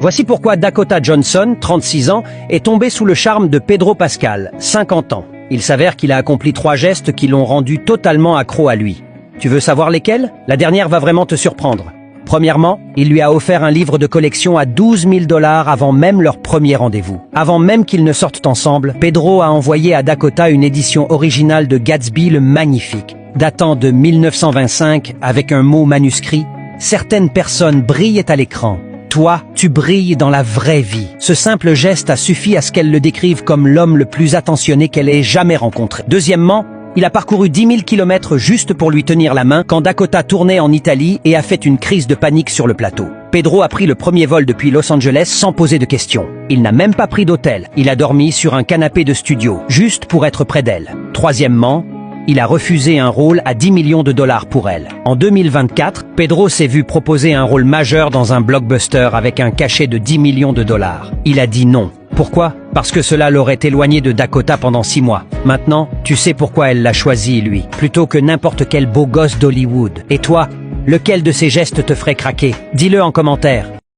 Voici pourquoi Dakota Johnson, 36 ans, est tombé sous le charme de Pedro Pascal, 50 ans. Il s'avère qu'il a accompli 3 gestes qui l'ont rendu totalement accro à lui. Tu veux savoir lesquels? La dernière va vraiment te surprendre. Premièrement, il lui a offert un livre de collection à 12 000 $ avant même leur premier rendez-vous. Avant même qu'ils ne sortent ensemble, Pedro a envoyé à Dakota une édition originale de Gatsby le Magnifique, datant de 1925 avec un mot manuscrit « Certaines personnes brillent à l'écran. Toi, tu brilles dans la vraie vie ». Ce simple geste a suffi à ce qu'elle le décrive comme l'homme le plus attentionné qu'elle ait jamais rencontré. Deuxièmement, il a parcouru 10 000 kilomètres juste pour lui tenir la main quand Dakota tournait en Italie et a fait une crise de panique sur le plateau. Pedro a pris le premier vol depuis Los Angeles sans poser de questions. Il n'a même pas pris d'hôtel. Il a dormi sur un canapé de studio, juste pour être près d'elle. Troisièmement, il a refusé un rôle à 10 millions de $ pour elle. En 2024, Pedro s'est vu proposer un rôle majeur dans un blockbuster avec un cachet de 10 millions de $. Il a dit non. Pourquoi? Parce que cela l'aurait éloigné de Dakota pendant 6 mois. Maintenant, tu sais pourquoi elle l'a choisi, lui, plutôt que n'importe quel beau gosse d'Hollywood. Et toi, lequel de ces gestes te ferait craquer? Dis-le en commentaire.